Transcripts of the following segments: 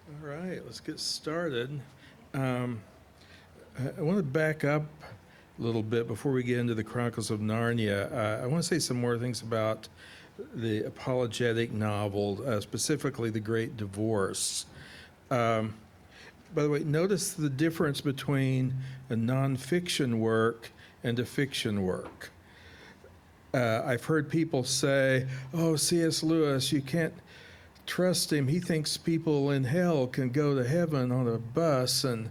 All right, let's get started. Um, I want to back up a little bit before we get into the Chronicles of Narnia. I want to say some more things about the apologetic novel, specifically The Great Divorce. By the way, notice the difference between a nonfiction work and a fiction work. I've heard people say, oh, C.S. Lewis, you can't trust him. He thinks people in hell can go to heaven on a bus and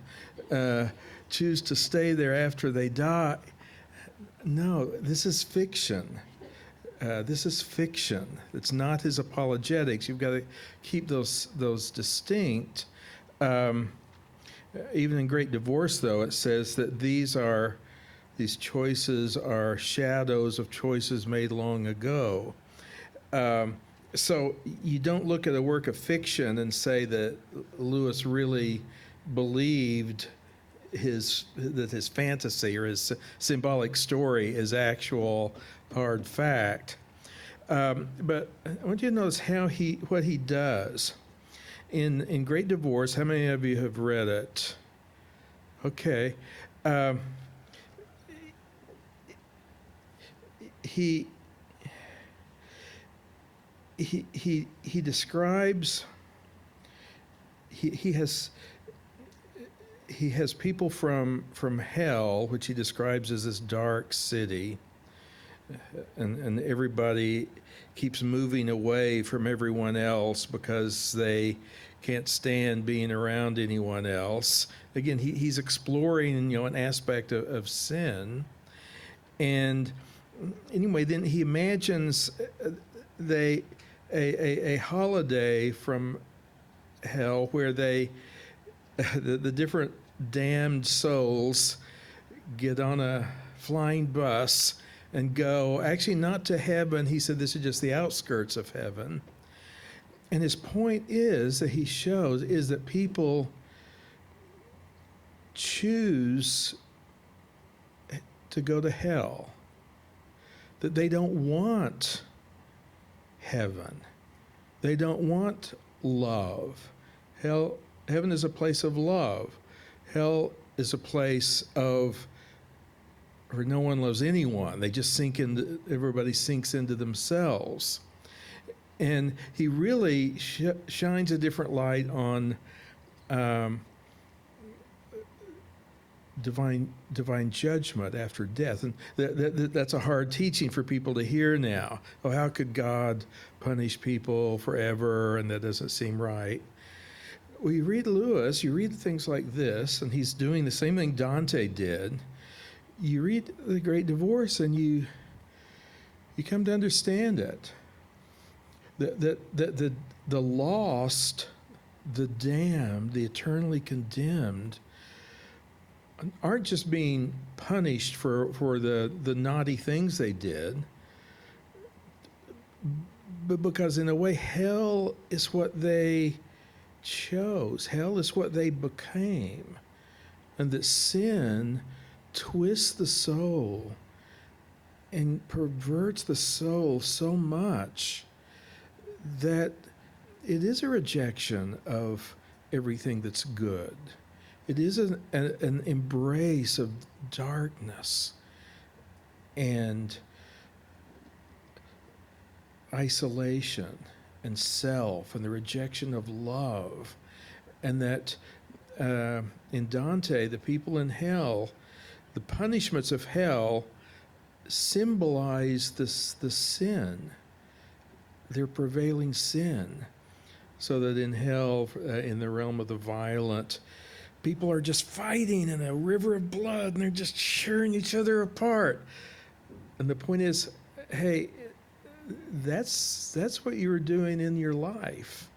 choose to stay there after they die. No, this is fiction. This is fiction. It's not his apologetics. You've got to keep those distinct. Even in Great Divorce, though, it says that these choices are shadows of choices made long ago. So you don't look at a work of fiction and say that Lewis really believed that his fantasy or his symbolic story is actual hard fact. But I want you to notice what he does. In Great Divorce, how many of you have read it? Okay. He describes he has people from hell, which he describes as this dark city, and everybody keeps moving away from everyone else because they can't stand being around anyone else. Again, he's exploring an aspect of sin, and anyway, then he imagines a holiday from hell where the different damned souls get on a flying bus and go, actually not to heaven. He said this is just the outskirts of heaven. And his point is that he shows is that people choose to go to hell, that they don't want heaven. They don't want love. Heaven is a place of love. Hell is a place where no one loves anyone. They just everybody sinks into themselves. And he really shines a different light on divine judgment after death. And that's a hard teaching for people to hear now. Oh, how could God punish people forever? And that doesn't seem right. Well, you read Lewis, you read things like this, and he's doing the same thing Dante did. You read The Great Divorce, and you come to understand it. That the lost, the damned, the eternally condemned aren't just being punished for the naughty things they did, but because in a way hell is what they chose. Hell is what they became. And that sin twists the soul and perverts the soul so much that it is a rejection of everything that's good. It is an embrace of darkness and isolation and self and the rejection of love. And that in Dante, the people in hell, the punishments of hell symbolize the sin, their prevailing sin. So that in hell, in the realm of the violent, people are just fighting in a river of blood, and they're just tearing each other apart. And the point is, hey, that's what you were doing in your life.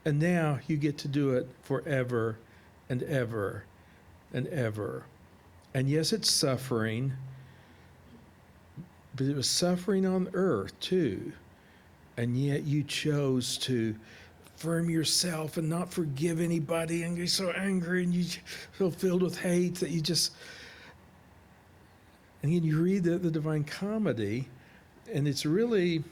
And now you get to do it forever and ever and ever. And yes, it's suffering, but it was suffering on earth too. And yet you chose to affirm yourself and not forgive anybody, and you're so angry and you're so filled with hate that you just... And then you read the Divine Comedy, and it's really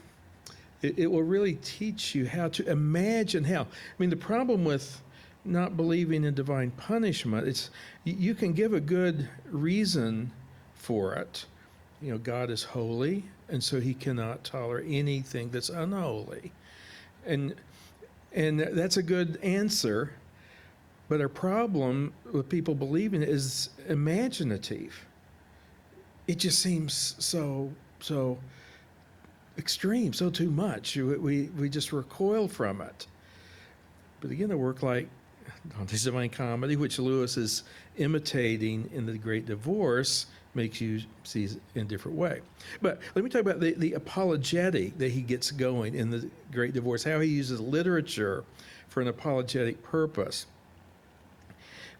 It will really teach you how to imagine hell. I mean, the problem with not believing in divine punishment, it's you can give a good reason for it. You know, God is holy, and so he cannot tolerate anything that's unholy. And that's a good answer, but our problem with people believing it is imaginative. It just seems so extreme, so too much. We just recoil from it. But again, a work like Dante's Divine Comedy, which Lewis is imitating in The Great Divorce, makes you see it in a different way. But let me talk about the apologetic that he gets going in The Great Divorce, how he uses literature for an apologetic purpose.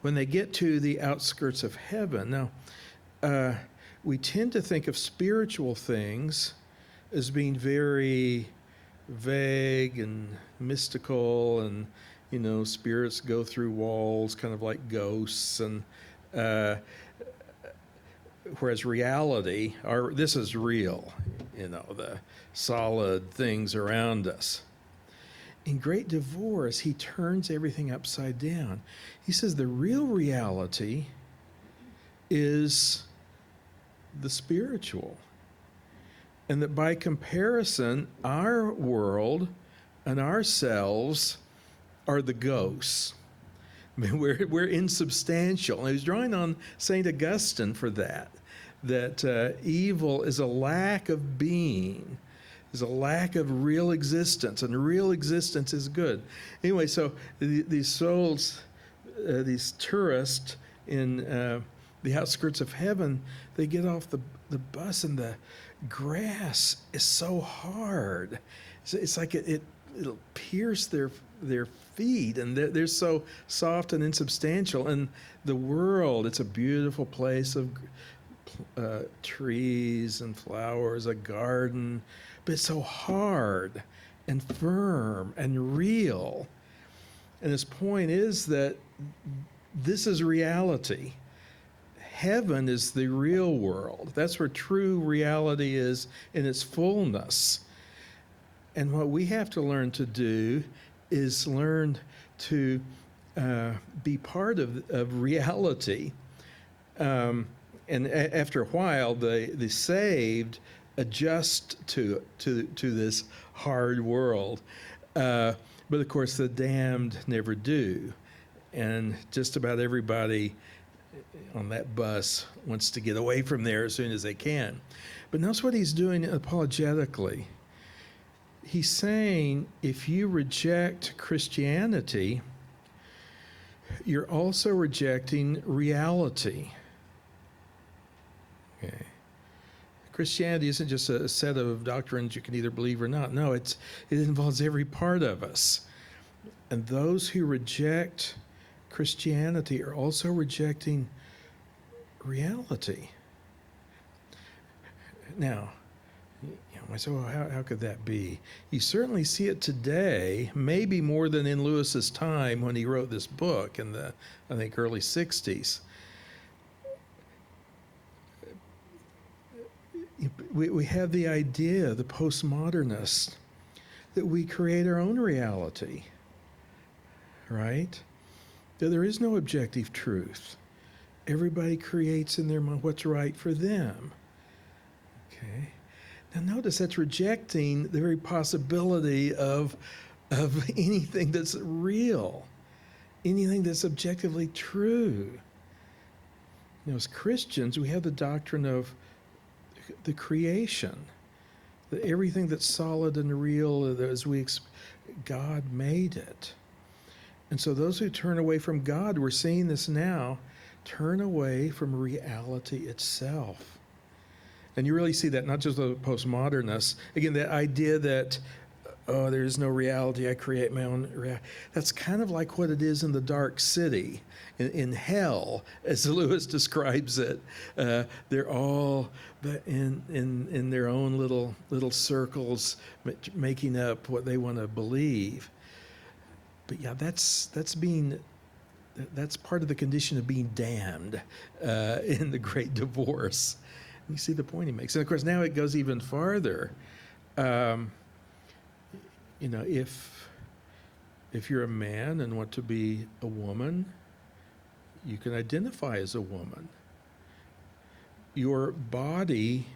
When they get to the outskirts of heaven, now, we tend to think of spiritual things as being very vague and mystical, and you know, spirits go through walls, kind of like ghosts, and whereas reality, this is real, you know, the solid things around us. In Great Divorce, he turns everything upside down. He says the real reality is the spiritual, and that by comparison, our world and ourselves are the ghosts. I mean, we're insubstantial. And he's drawing on St. Augustine for that evil is a lack of being, is a lack of real existence, and real existence is good. Anyway, so these souls, these tourists in the outskirts of heaven, they get off the bus, and the grass is so hard. It's like it'll pierce their feet, and they're so soft and insubstantial. And the world, it's a beautiful place of trees and flowers, a garden, but it's so hard and firm and real. And his point is that this is reality. Heaven is the real world. That's where true reality is in its fullness. And what we have to learn to do is learn to be part of reality. And after a while, the saved adjust to this hard world. But of course, the damned never do. And just about everybody on that bus wants to get away from there as soon as they can. But notice what he's doing apologetically. He's saying if you reject Christianity, you're also rejecting reality. Okay. Christianity isn't just a set of doctrines you can either believe or not. No, it involves every part of us. And those who reject Christianity are also rejecting reality. Now, I said, well, how could that be? You certainly see it today, maybe more than in Lewis's time when he wrote this book in the, I think, early 60s. We have the idea, the postmodernists, that we create our own reality, right? That there is no objective truth. Everybody creates in their mind what's right for them. Okay. Now notice that's rejecting the very possibility of anything that's real, anything that's objectively true. You know, as Christians, we have the doctrine of the creation, that everything that's solid and real, as God made it. And so those who turn away from God, we're seeing this now, turn away from reality itself. And you really see that not just the postmodernists. Again, that idea that, oh, there is no reality, I create my own reality. That's kind of like what it is in the dark city, in hell, as Lewis describes it. They're all in their own little circles, making up what they want to believe. But yeah, that's part of the condition of being damned in the Great Divorce. You see the point he makes. And of course, now it goes even farther. if you're a man and want to be a woman, you can identify as a woman. Your body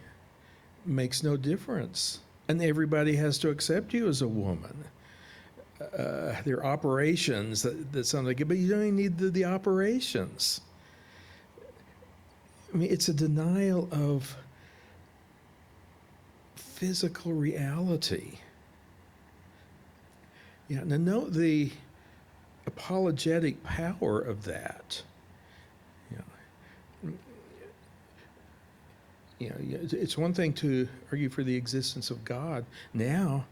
makes no difference, and everybody has to accept you as a woman. There are operations that sound like it, but you don't even need the operations. I mean, it's a denial of physical reality. Yeah, now note the apologetic power of that. It's one thing to argue for the existence of God. Now,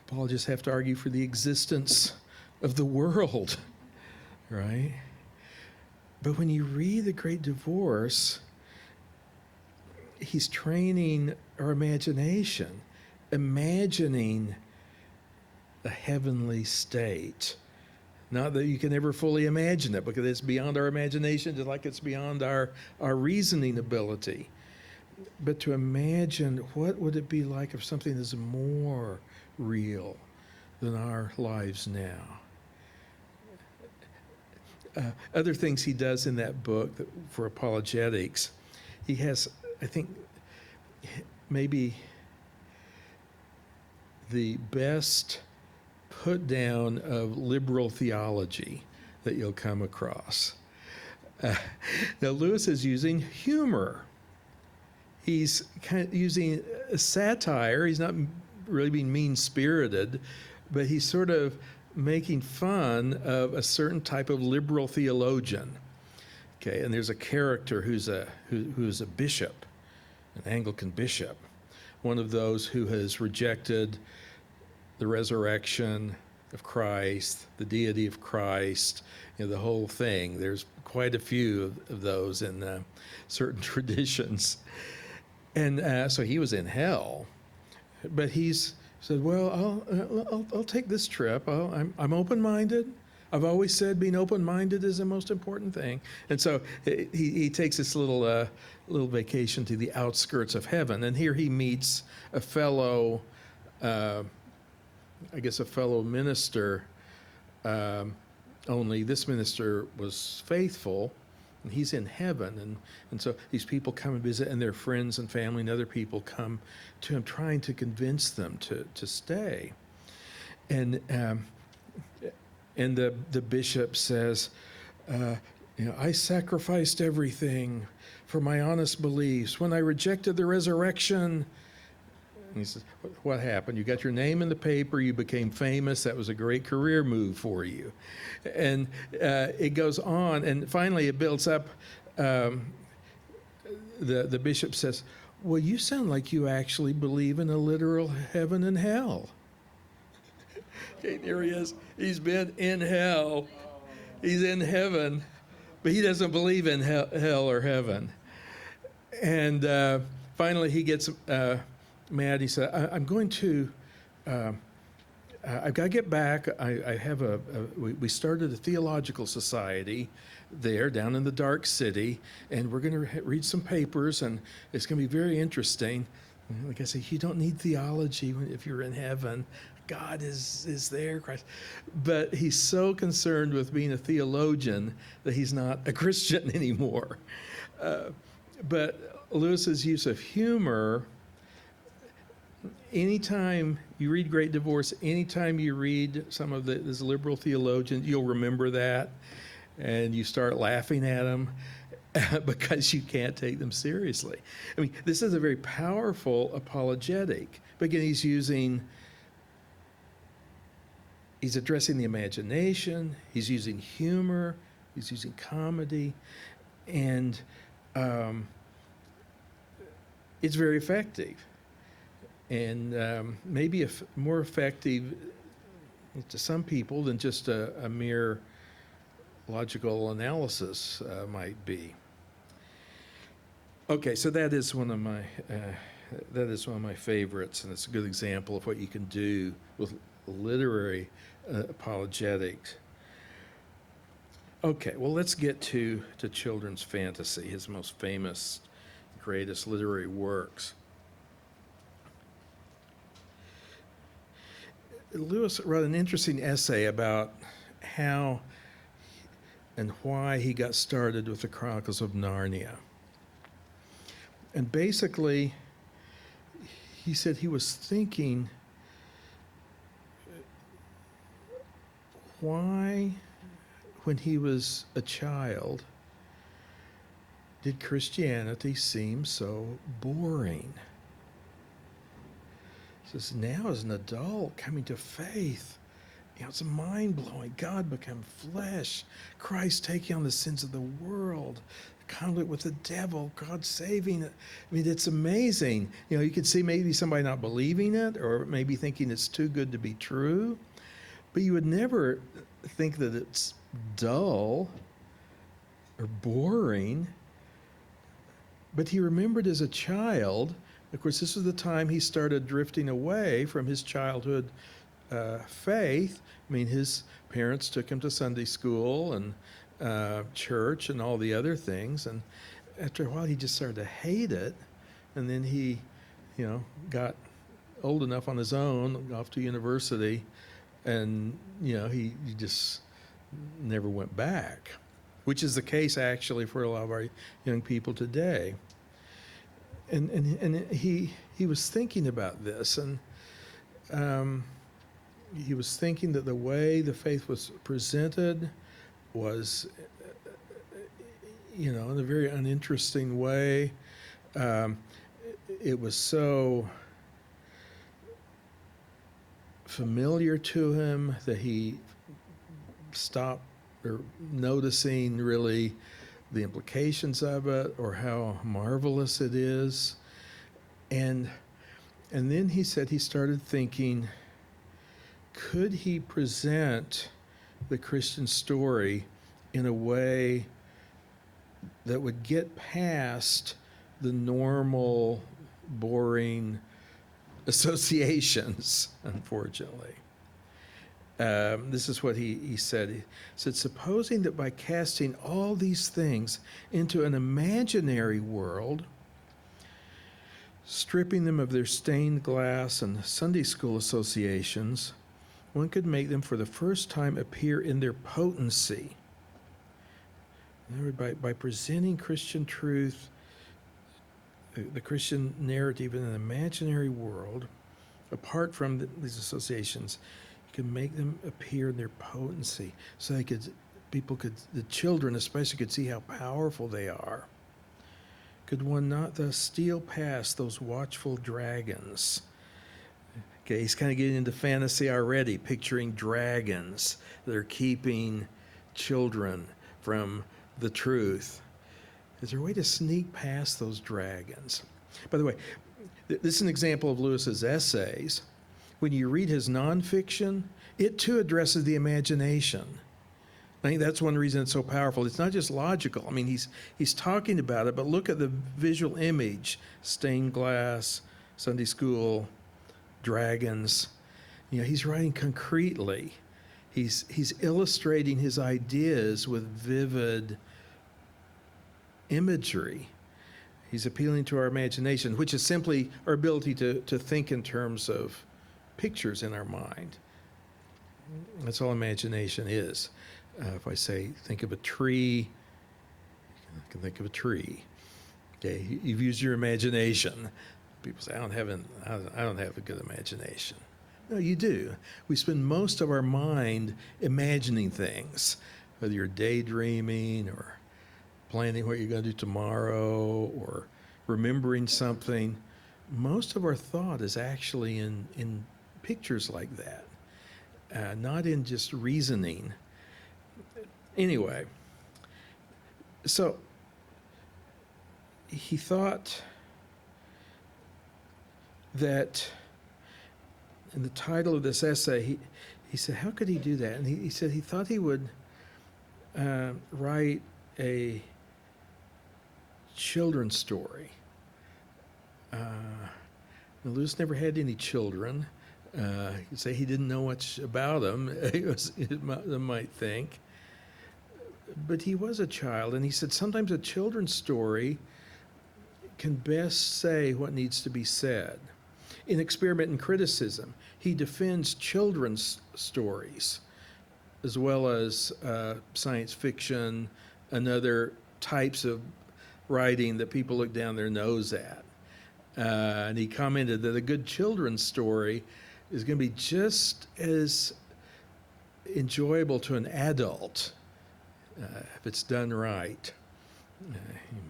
apologists have to argue for the existence of the world, right? But when you read The Great Divorce, he's training our imagination, imagining a heavenly state. Not that you can ever fully imagine it, because it's beyond our imagination, just like it's beyond our reasoning ability. But to imagine what would it be like if something is more real than our lives now. Other things he does in that book for apologetics, he has, I think, maybe the best put down of liberal theology that you'll come across. Now, Lewis is using humor. He's kind of using a satire. He's not really being mean-spirited, but he's sort of making fun of a certain type of liberal theologian. Okay, and there's a character who's a bishop, an Anglican bishop, one of those who has rejected the resurrection of Christ, the deity of Christ, the whole thing. There's quite a few of those in certain traditions. And so he was in hell, but he's said, well, I'll take this trip. I'm open-minded. I've always said being open-minded is the most important thing. And so he takes this little vacation to the outskirts of heaven. And here he meets a fellow, a fellow minister, only this minister was faithful. And he's in heaven, and so these people come and visit, and their friends and family and other people come to him, trying to convince them to stay. And the bishop says, I sacrificed everything for my honest beliefs. When I rejected the resurrection, and he says, what happened? You got your name in the paper, you became famous, that was a great career move for you. And it goes on, and finally it builds up. The bishop says, well, you sound like you actually believe in a literal heaven and hell. Okay, there he is. He's been in hell. He's in heaven, but he doesn't believe in hell or heaven. And finally he gets mad. He said, I'm going to, I've got to get back. I have we started a theological society there down in the dark city, and we're going to read some papers, and it's going to be very interesting. Like I say, you don't need theology if you're in heaven. God is there, Christ. But he's so concerned with being a theologian that he's not a Christian anymore. But Lewis's use of humor, anytime you read Great Divorce, anytime you read some of this liberal theologians, you'll remember that, and you start laughing at them because you can't take them seriously. I mean, this is a very powerful apologetic. But again, he's addressing the imagination, he's using humor, he's using comedy, and it's very effective. And maybe more effective to some people than just a mere logical analysis might be. Okay, so that is one of my favorites, and it's a good example of what you can do with literary apologetics. Okay, well, let's get to children's fantasy, his most famous, greatest literary works. Lewis wrote an interesting essay about how and why he got started with the Chronicles of Narnia. And basically, he said he was thinking, why, when he was a child, did Christianity seem so boring? He says, now as an adult coming to faith, it's mind-blowing. God become flesh. Christ taking on the sins of the world. Conflict with the devil. God saving it. I mean, it's amazing. You could see maybe somebody not believing it or maybe thinking it's too good to be true. But you would never think that it's dull or boring. But he remembered as a child, of course, this was the time he started drifting away from his childhood faith. I mean, his parents took him to Sunday school and church and all the other things. And after a while, he just started to hate it. And then he, got old enough on his own, off to university, and, he just never went back, which is the case actually for a lot of our young people today. And he was thinking about this, and he was thinking that the way the faith was presented was, in a very uninteresting way. It was so familiar to him that he stopped noticing really the implications of it or how marvelous it is. And then he said he started thinking, could he present the Christian story in a way that would get past the normal, boring associations, unfortunately? This is what he said. He said, supposing that by casting all these things into an imaginary world, stripping them of their stained glass and Sunday school associations, one could make them for the first time appear in their potency. By presenting Christian truth, the Christian narrative in an imaginary world, apart from these associations, you can make them appear in their potency, so the children especially could see how powerful they are. Could one not thus steal past those watchful dragons? Okay, he's kind of getting into fantasy already, picturing dragons that are keeping children from the truth. Is there a way to sneak past those dragons? By the way, this is an example of Lewis's essays. When you read his nonfiction, it too addresses the imagination. I think that's one reason it's so powerful. It's not just logical. I mean, he's talking about it, but look at the visual image: stained glass, Sunday school, dragons. He's writing concretely. He's illustrating his ideas with vivid imagery. He's appealing to our imagination, which is simply our ability to think in terms of pictures in our mind. That's all imagination is. If I say, think of a tree, you can think of a tree. Okay, you've used your imagination. People say, I don't have a good imagination. No, you do. We spend most of our mind imagining things, whether you're daydreaming or planning what you're going to do tomorrow or remembering something. Most of our thought is actually in pictures like that, not in just reasoning. Anyway, so he thought that in the title of this essay, he said, how could he do that? And he said he thought he would write a children's story. Lewis never had any children. He'd say he didn't know much about them, they might think. But he was a child, and he said sometimes a children's story can best say what needs to be said. In Experiment in Criticism, he defends children's stories as well as science fiction and other types of writing that people look down their nose at. And he commented that a good children's story is going to be just as enjoyable to an adult if it's done right. You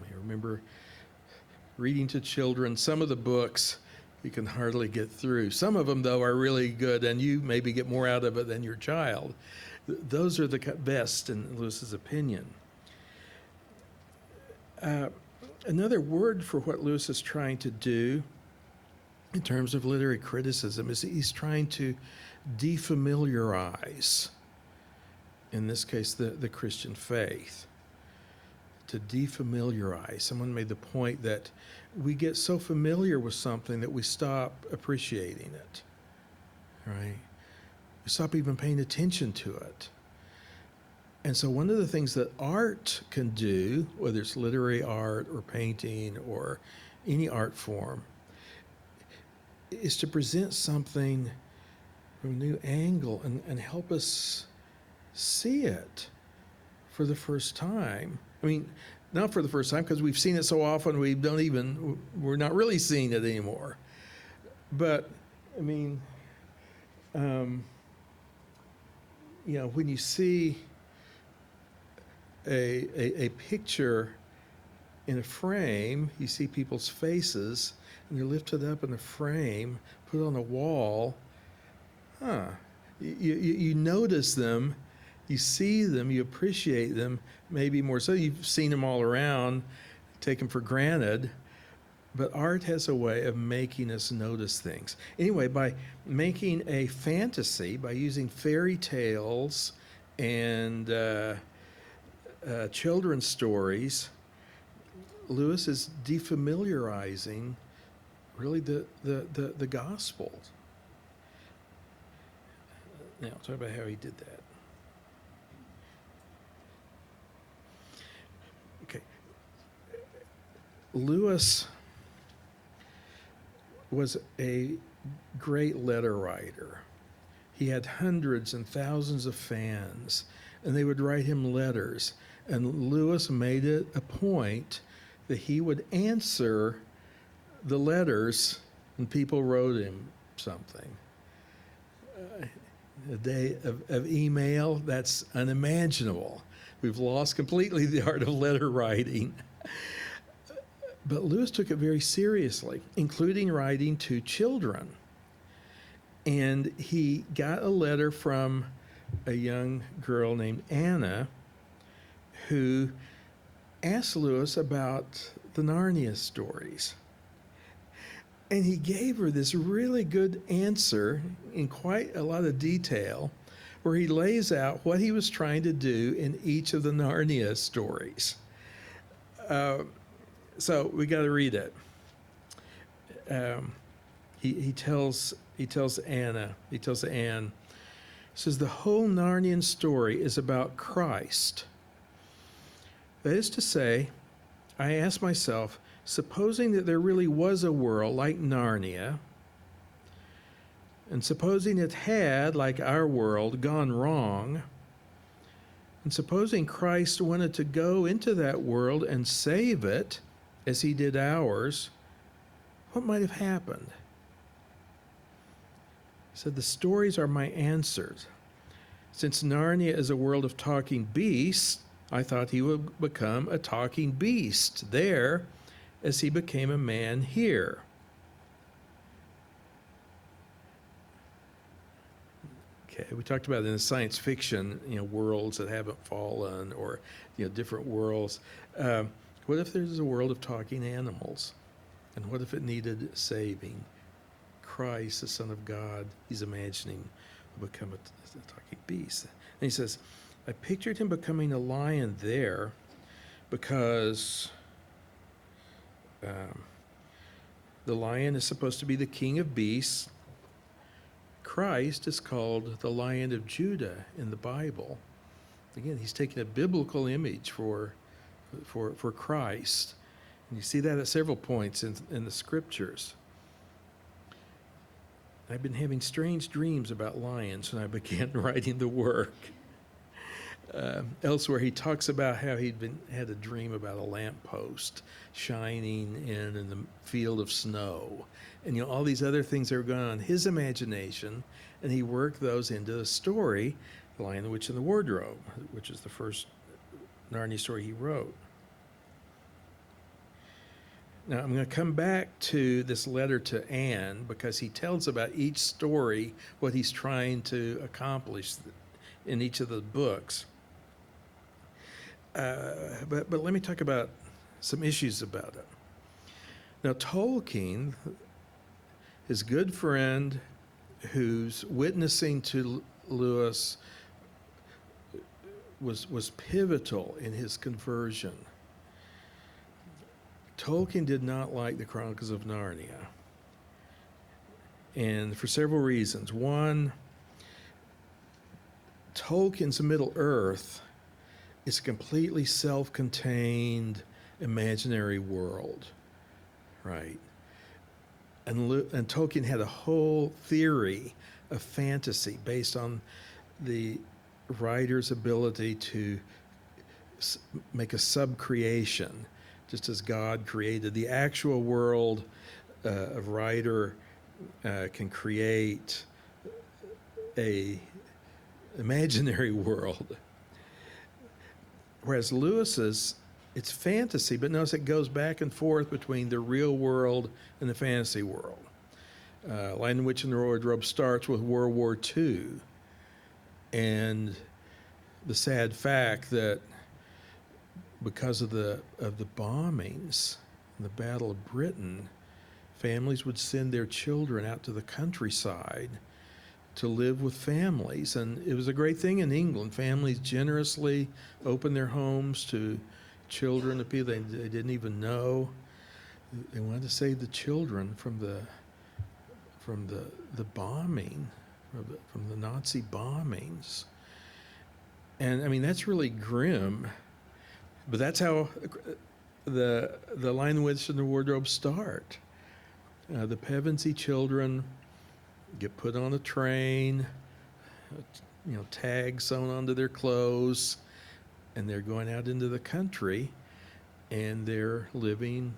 may remember reading to children some of the books you can hardly get through. Some of them, though, are really good, and you maybe get more out of it than your child. Those are the best, in Lewis's opinion. Another word for what Lewis is trying to do in terms of literary criticism is he's trying to defamiliarize, in this case, the Christian faith. To defamiliarize. Someone made the point that we get so familiar with something that we stop appreciating it, right? We stop even paying attention to it. And so one of the things that art can do, whether it's literary art or painting or any art form, is to present something from a new angle and help us see it for the first time. I mean, not for the first time, because we've seen it so often we're not really seeing it anymore. But, I mean, when you see a picture in a frame, you see people's faces, and they're lifted up in a frame, put on a wall. You notice them, you see them, you appreciate them, maybe more so. You've seen them all around, take them for granted. But art has a way of making us notice things. Anyway, by making a fantasy, by using fairy tales and children's stories, Lewis is defamiliarizing really the gospel. Now, talk about how he did that. Okay. Lewis was a great letter writer. He had hundreds and thousands of fans, and they would write him letters. And Lewis made it a point that he would answer the letters when people wrote him something. A day of email, that's unimaginable. We've lost completely the art of letter writing. But Lewis took it very seriously, including writing to children. And he got a letter from a young girl named Anna who asked Lewis about the Narnia stories. And he gave her this really good answer in quite a lot of detail, where he lays out what he was trying to do in each of the Narnia stories. So we got to read it. He tells Anne, he says, the whole Narnian story is about Christ. That is to say, I ask myself, supposing that there really was a world like Narnia, and supposing it had, like our world, gone wrong, and supposing Christ wanted to go into that world and save it, as he did ours, what might have happened? He said, the stories are my answers. Since Narnia is a world of talking beasts, I thought he would become a talking beast there as he became a man here. Okay, we talked about in the science fiction, worlds that haven't fallen, or different worlds. What if there's a world of talking animals? And what if it needed saving? Christ, the Son of God, he's imagining will become a talking beast. And he says, I pictured him becoming a lion there because the lion is supposed to be the king of beasts. Christ is called the Lion of Judah in the Bible. Again, he's taking a biblical image for Christ. And you see that at several points in the scriptures. I've been having strange dreams about lions, and I began writing the work. Elsewhere, he talks about how had a dream about a lamppost shining in the field of snow, and all these other things that were going on in his imagination, and he worked those into the story, The Lion, the Witch, and the Wardrobe, which is the first Narnia story he wrote. Now, I'm going to come back to this letter to Anne because he tells about each story, what he's trying to accomplish in each of the books. But let me talk about some issues about it. Now, Tolkien, his good friend who's witnessing to Lewis, was pivotal in his conversion. Tolkien did not like the Chronicles of Narnia, and for several reasons. One, Tolkien's Middle-earth is a completely self-contained imaginary world, right? And Tolkien had a whole theory of fantasy based on the writer's ability to make a sub-creation, just as God created the actual world. A writer can create a imaginary world. Whereas Lewis's, it's fantasy, but notice it goes back and forth between the real world and the fantasy world. Lion, the Witch, and the Wardrobe starts with World War II, and the sad fact that because of the bombings in the Battle of Britain, families would send their children out to the countryside to live with families. And it was a great thing in England. Families generously opened their homes to children, to people they didn't even know. They wanted to save the children from the bombing, from the Nazi bombings. And I mean, that's really grim. But that's how the Lion, the Witch, and the Wardrobe start. The Pevensey children get put on a train, tags sewn onto their clothes, and they're going out into the country, and they're living,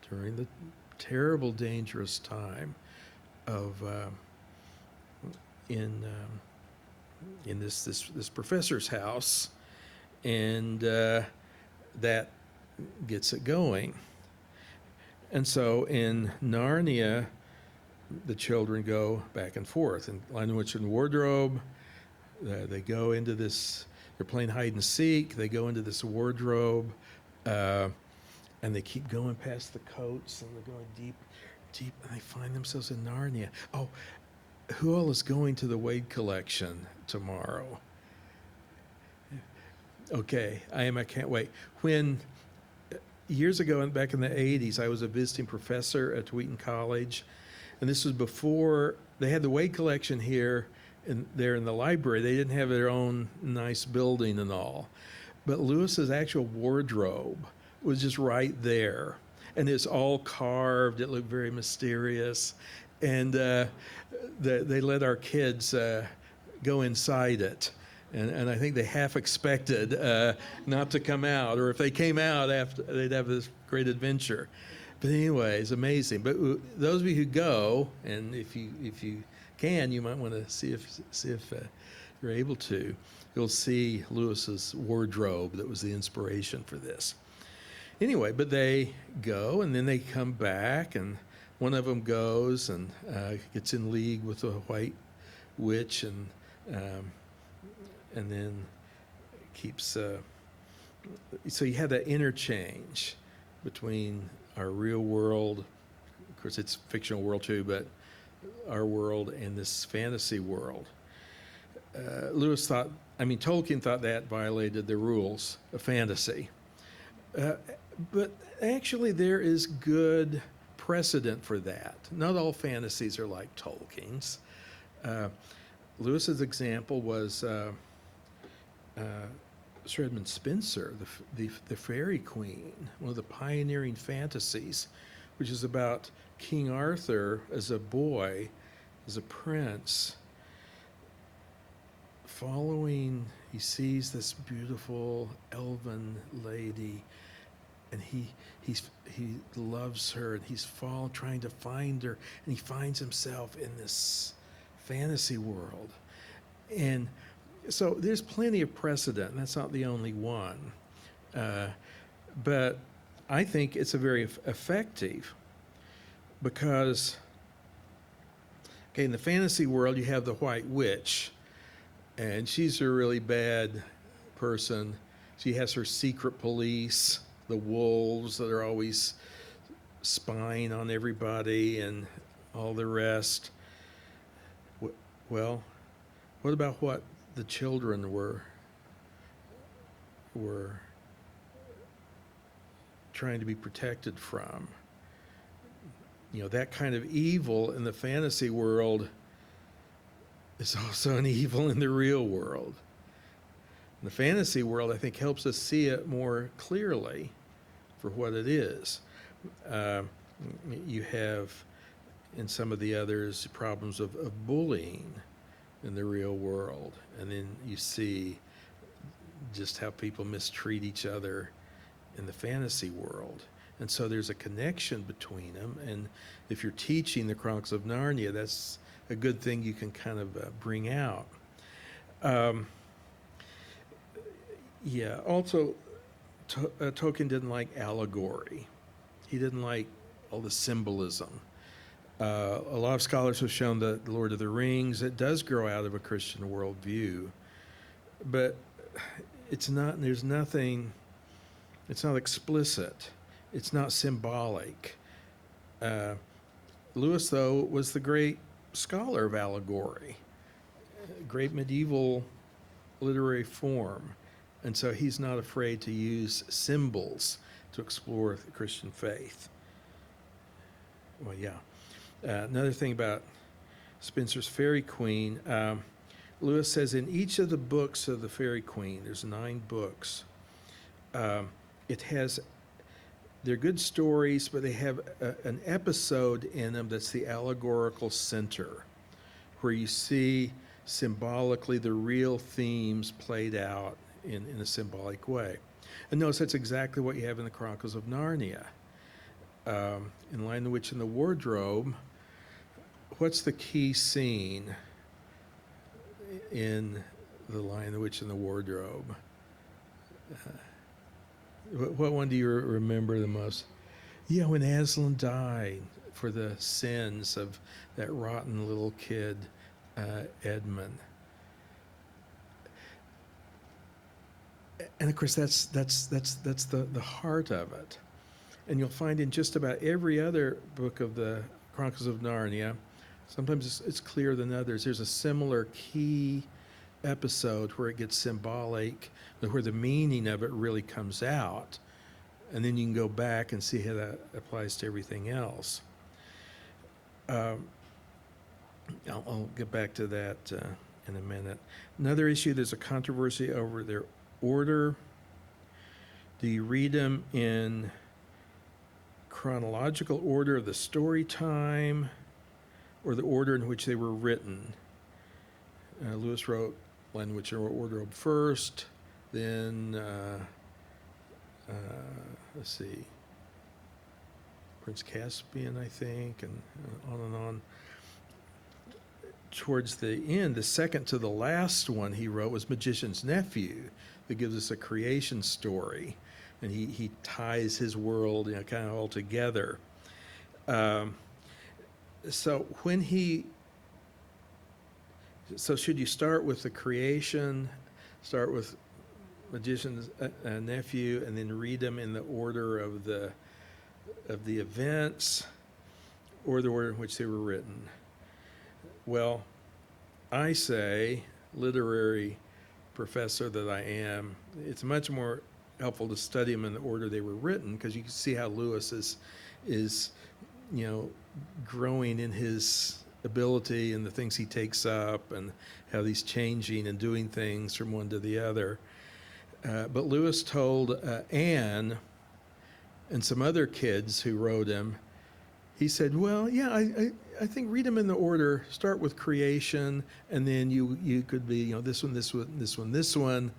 during the terrible, dangerous time of in this professor's house, and that gets it going. And so in Narnia, the children go back and forth. In Lion, the Witch, and the Wardrobe, they go into this, they're playing hide and seek, they go into this wardrobe, and they keep going past the coats, and they're going deep, and they find themselves in Narnia. Oh, who all is going to the Wade collection tomorrow? Okay, I can't wait. When years ago, back in the 80s, I was a visiting professor at Wheaton College, and this was before they had the Wade collection here, and there in the library. They didn't have their own nice building and all, but Lewis's actual wardrobe was just right there, and it's all carved. It looked very mysterious, and they let our kids go inside it. And I think they half expected not to come out, or if they came out, after they'd have this great adventure. But anyway, it's amazing. But those of you who go, and if you can, you might want to see if you're able to. You'll see Lewis's wardrobe that was the inspiration for this. Anyway, but they go, and then they come back, and one of them goes and gets in league with the White Witch, and then keeps. So you have that interchange between our real world, of course it's fictional world too, but our world and this fantasy world. Tolkien thought that violated the rules of fantasy. But actually there is good precedent for that. Not all fantasies are like Tolkien's. Lewis's example was Sir Edmund Spenser, the Fairy Queen, one of the pioneering fantasies, which is about King Arthur as a boy as a prince, he sees this beautiful elven lady, and he loves her, and he's trying to find her, and he finds himself in this fantasy world. And so there's plenty of precedent, and that's not the only one. But I think it's a very effective, because, okay, in the fantasy world, you have the White Witch, and she's a really bad person. She has her secret police, the wolves that are always spying on everybody and all the rest. Well, what about what the children were trying to be protected from? You know, that kind of evil in the fantasy world is also an evil in the real world. And the fantasy world, I think, helps us see it more clearly for what it is. You have, in some of the others, problems of bullying in the real world. And then you see just how people mistreat each other in the fantasy world. And so there's a connection between them. And if you're teaching the Chronicles of Narnia, that's a good thing you can kind of bring out. Also, Tolkien didn't like allegory. He didn't like all the symbolism. A lot of scholars have shown that The Lord of the Rings, it does grow out of a Christian worldview, but it's not explicit. It's not symbolic. Lewis, though, was the great scholar of allegory, great medieval literary form. And so he's not afraid to use symbols to explore the Christian faith. Well, yeah. Another thing about Spenser's Fairy Queen, Lewis says in each of the books of the Fairy Queen, there's 9 books, they're good stories, but they have an episode in them that's the allegorical center, where you see symbolically the real themes played out in a symbolic way. And notice that's exactly what you have in the Chronicles of Narnia. In Lion, the Witch, and the Wardrobe, what's the key scene in The Lion, the Witch, and the Wardrobe? What one do you remember the most? Yeah, when Aslan died for the sins of that rotten little kid, Edmund. And of course, that's the heart of it. And you'll find in just about every other book of the Chronicles of Narnia, sometimes it's clearer than others, there's a similar key episode where it gets symbolic, where the meaning of it really comes out. And then you can go back and see how that applies to everything else. I'll get back to that in a minute. Another issue, there's a controversy over their order. Do you read them in chronological order of the story time, or the order in which they were written? Lewis wrote Lion, the Witch, and the Wardrobe first, then, let's see, Prince Caspian, I think, and on and on. Towards the end, the second to the last one he wrote was Magician's Nephew, that gives us a creation story, and he ties his world, kind of all together. So should you start with the creation, start with Magician's Nephew, and then read them in the order of the events, or the order in which they were written? Well, I say, literary professor that I am, it's much more helpful to study them in the order they were written, because you can see how Lewis is growing in his ability and the things he takes up, and how he's changing and doing things from one to the other. But Lewis told Anne and some other kids who wrote him, he said, well, yeah, I think read them in the order. Start with creation, and then you could be, this one, this one, this one, this one.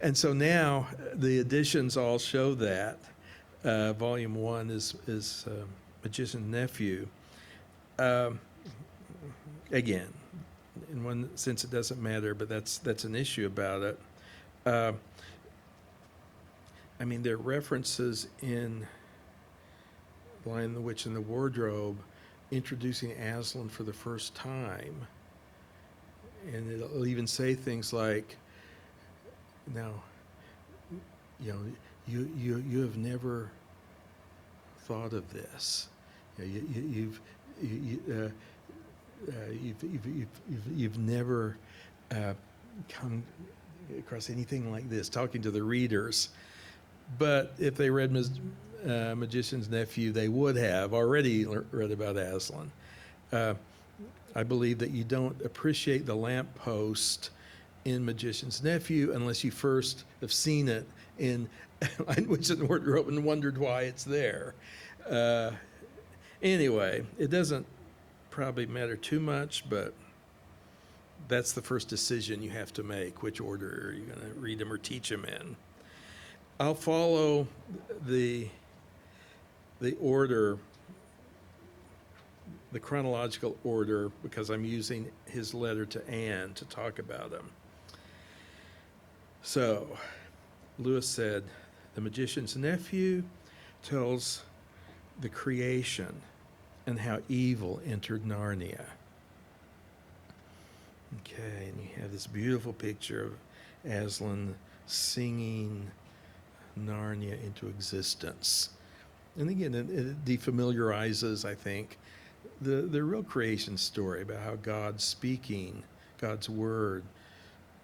And so now the editions all show that. Volume 1 is Magician's Nephew. Again, in one sense it doesn't matter, but that's an issue about it. There are references in Lion, the Witch, and the Wardrobe introducing Aslan for the first time. And it'll even say things like, now, you have never thought of this. You've never come across anything like this, talking to the readers. But if they read Magician's Nephew, they would have already read about Aslan. I believe that you don't appreciate the lamppost in Magician's Nephew unless you first have seen it in Lion, Witch, and the Wardrobe and wondered why it's there. Anyway, it doesn't probably matter too much, but that's the first decision you have to make. Which order are you going to read them or teach them in? I'll follow the order, the chronological order, because I'm using his letter to Anne to talk about him. So, Lewis said, the Magician's Nephew tells the creation and how evil entered Narnia. Okay, and you have this beautiful picture of Aslan singing Narnia into existence. And again, it defamiliarizes, I think, the real creation story about how God's speaking, God's word,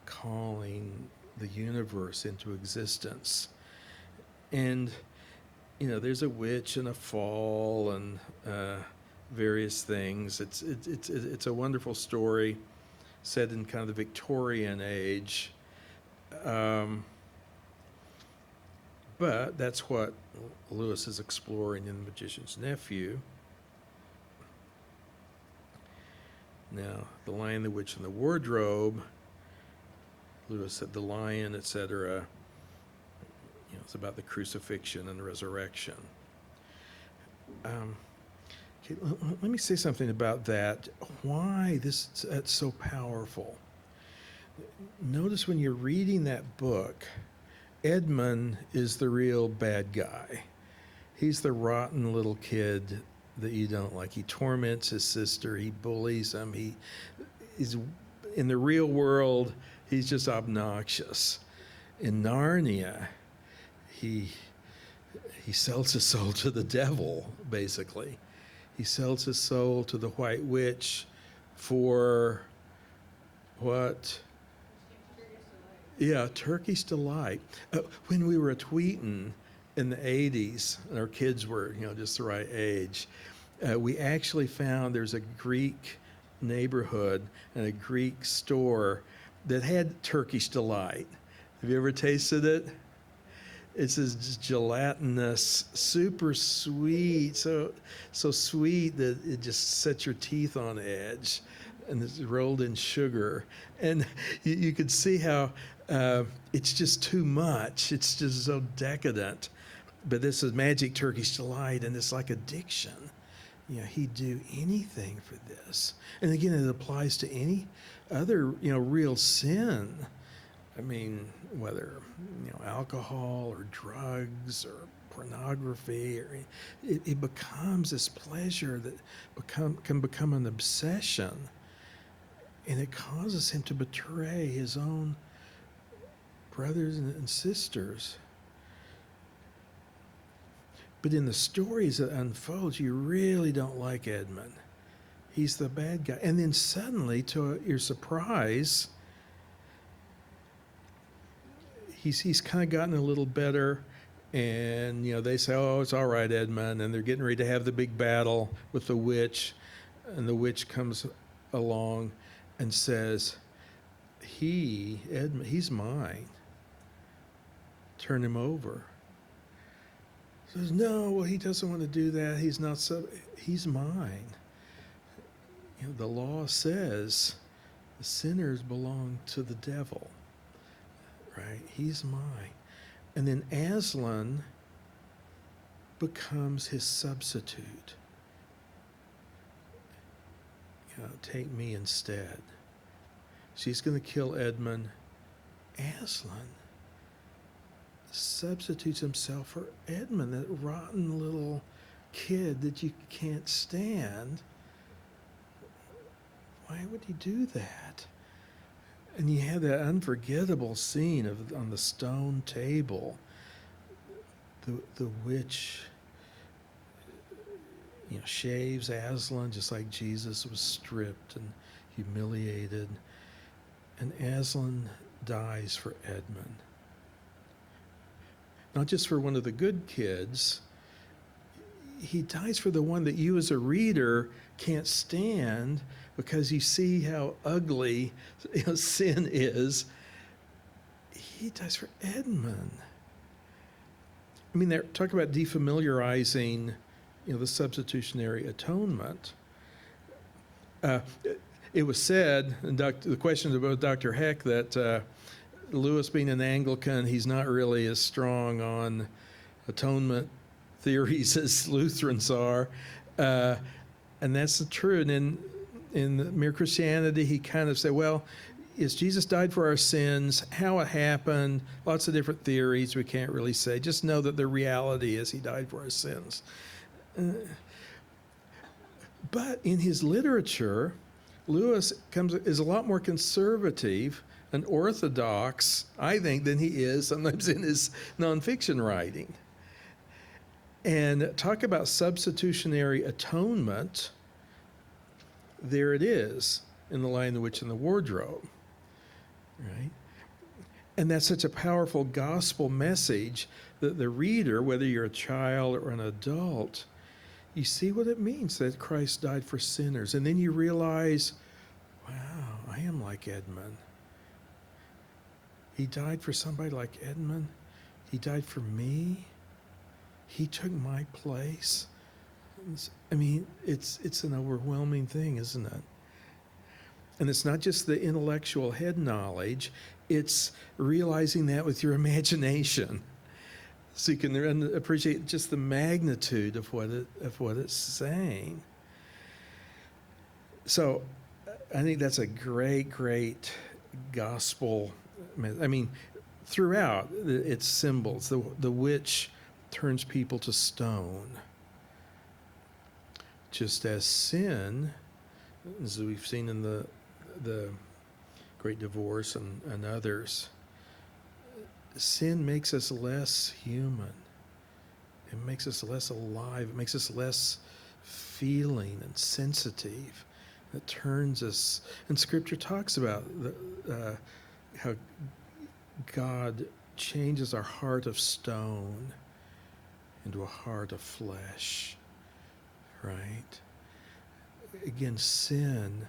calling the universe into existence. And, there's a witch and a fall and various things. It's a wonderful story set in kind of the Victorian age. But that's what Lewis is exploring in The Magician's Nephew. Now, The Lion, the Witch, and the Wardrobe, Lewis said the lion, etc., it's about the crucifixion and the resurrection. Okay, let me say something about that. Why that's so powerful. Notice when you're reading that book, Edmund is the real bad guy. He's the rotten little kid that you don't like. He torments his sister. He bullies him. He's in the real world, he's just obnoxious. In Narnia, he sells his soul to the devil, basically. He sells his soul to the White Witch for what? Yeah, Turkish delight. When we were at Wheaton in the 80s, and our kids were, just the right age, we actually found there's a Greek neighborhood and a Greek store that had Turkish delight. Have you ever tasted it? It's this gelatinous, super sweet, so sweet that it just sets your teeth on edge, and it's rolled in sugar. And you could see how it's just too much. It's just so decadent. But this is magic Turkish delight, and it's like addiction. He'd do anything for this. And again, it applies to any other, real sin. Whether, alcohol or drugs or pornography, or it becomes this pleasure that can become an obsession. And it causes him to betray his own brothers and sisters. But in the stories that unfold, you really don't like Edmund. He's the bad guy. And then suddenly, to your surprise, he's kind of gotten a little better. And, they say, oh, it's all right, Edmund. And they're getting ready to have the big battle with the witch. And the witch comes along and says, Edmund, he's mine. Turn him over. Says, no, well, he doesn't want to do that. He's mine. The law says the sinners belong to the devil, right? He's mine. And then Aslan becomes his substitute. Take me instead. She's going to kill Edmund. Aslan substitutes himself for Edmund, that rotten little kid that you can't stand. Why would he do that? And you have that unforgettable scene on the stone table, the witch, shaves Aslan just like Jesus was stripped and humiliated, and Aslan dies for Edmund. Not just for one of the good kids, he dies for the one that you as a reader can't stand, because you see how ugly sin is. He dies for Edmund. I mean, they're talking about defamiliarizing, the substitutionary atonement. It was said, and the questions about Dr. Heck, that Lewis, being an Anglican, he's not really as strong on atonement theories as Lutherans are, and that's true. And in Mere Christianity, he kind of said, well, is Jesus died for our sins? How it happened? Lots of different theories we can't really say. Just know that the reality is he died for our sins. But in his literature, Lewis is a lot more conservative and orthodox, I think, than he is sometimes in his nonfiction writing. And talk about substitutionary atonement, there it is in The Lion, the Witch, and the Wardrobe, right? And that's such a powerful gospel message that the reader, whether you're a child or an adult, you see what it means that Christ died for sinners. And then you realize, wow, I am like Edmund. He died for somebody like Edmund. He died for me. He took my place. I mean, it's an overwhelming thing, isn't it? And it's not just the intellectual head knowledge, it's realizing that with your imagination, so you can appreciate just the magnitude of what it's saying. So I think that's a great gospel. I mean, throughout its symbols, the witch turns people to stone, just as sin, as we've seen in the Great Divorce and others, sin makes us less human. It makes us less alive. It makes us less feeling and sensitive. It turns us, and Scripture talks about how God changes our heart of stone into a heart of flesh, right? Again, sin,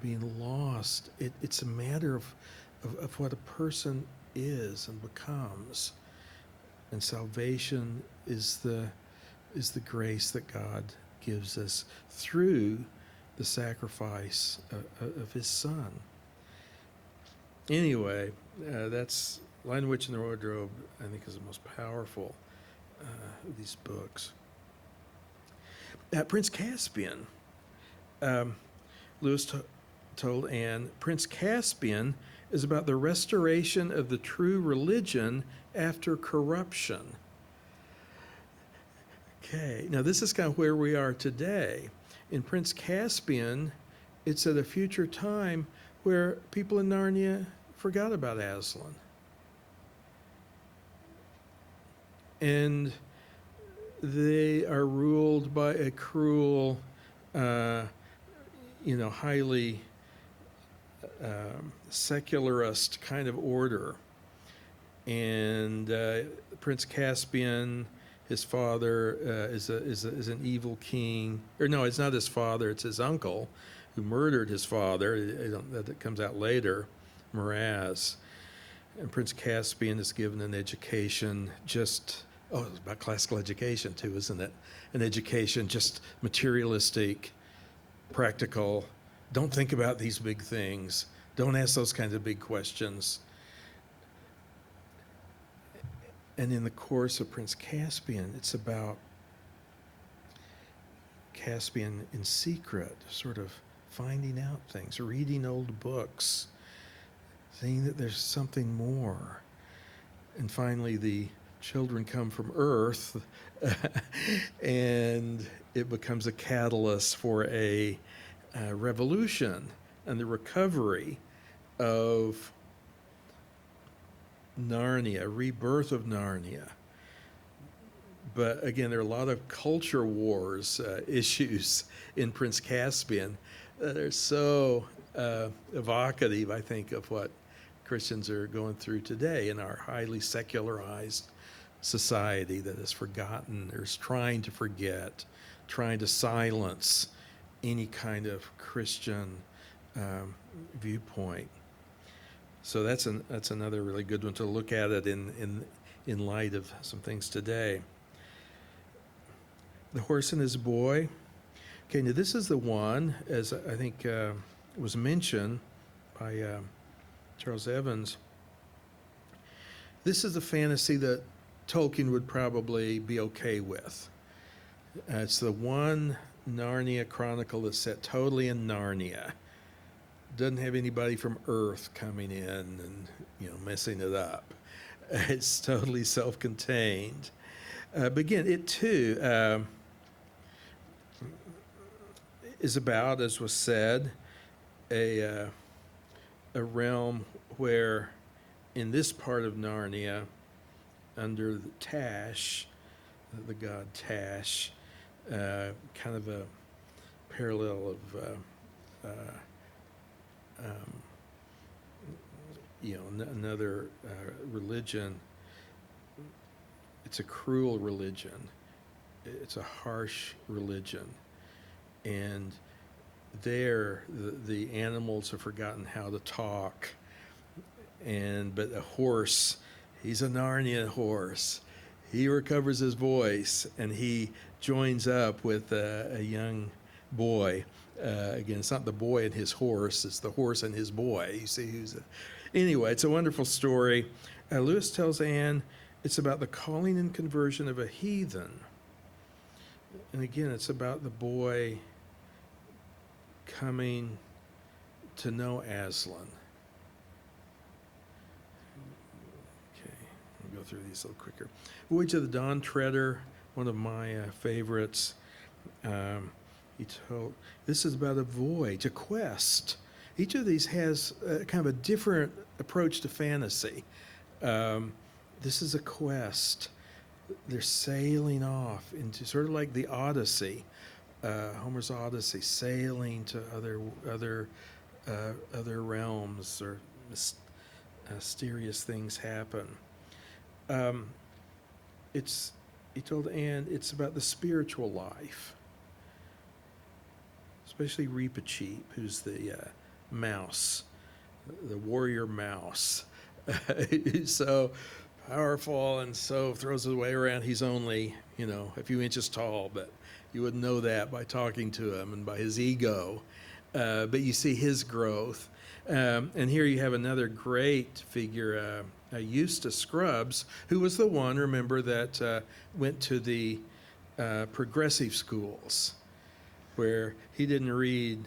being lost, it's a matter of what a person is and becomes. And salvation is the grace that God gives us through the sacrifice of his Son. Anyway, that's Lion, the Witch, and the Wardrobe, I think, is the most powerful of these books. Prince Caspian, Lewis told Anne, Prince Caspian is about the restoration of the true religion after corruption. Okay, now this is kind of where we are today. In Prince Caspian, it's at a future time where people in Narnia forgot about Aslan. And they are ruled by a cruel, highly secularist kind of order. And Prince Caspian, his father, is an evil king. Or no, it's not his father, it's his uncle who murdered his father. That comes out later, Miraz. And Prince Caspian is given an education it's about classical education too, isn't it? An education just materialistic, practical, Don't think about these big things. Don't ask those kinds of big questions. And in the course of Prince Caspian, it's about Caspian in secret, sort of finding out things, reading old books, seeing that there's something more. And finally, the children come from Earth, and it becomes a catalyst for a revolution and the recovery of Narnia, rebirth of Narnia. But again, there are a lot of culture wars issues in Prince Caspian that are so evocative, I think, of what Christians are going through today in our highly secularized society that has forgotten or is trying to forget, trying to silence any kind of Christian viewpoint. So that's another really good one to look at it in light of some things today. The Horse and His Boy. Okay, now this is the one, as I think was mentioned by Charles Evans. This is the fantasy that Tolkien would probably be okay with. It's the one Narnia chronicle that's set totally in Narnia. Doesn't have anybody from Earth coming in and messing it up. It's totally self-contained. But again, it too is about, as was said, a realm where, in this part of Narnia, under the Tash, the god Tash, kind of a parallel of another religion. It's a cruel religion. It's a harsh religion. And there, the animals have forgotten how to talk. But a horse, he's a Narnia horse. He recovers his voice, and he joins up with a young boy. Again, it's not the boy and his horse, it's the horse and his boy. You see Anyway, it's a wonderful story. Lewis tells Anne it's about the calling and conversion of a heathen. And again, it's about the boy coming to know Aslan. Okay, I'll go through these a little quicker. Voyage of the Dawn Treader, one of my favorites. This is about a voyage, a quest. Each of these has kind of a different approach to fantasy. This is a quest. They're sailing off into sort of like the Odyssey, Homer's Odyssey, sailing to other realms, or mysterious things happen. He told Anne it's about the spiritual life, especially Reepicheep, who's the mouse, the warrior mouse. He's so powerful and so throws his way around. He's only, a few inches tall, but you wouldn't know that by talking to him and by his ego. But you see his growth. And here you have another great figure, Eustace Scrubs, who was the one, remember, that went to the progressive schools, where he didn't read,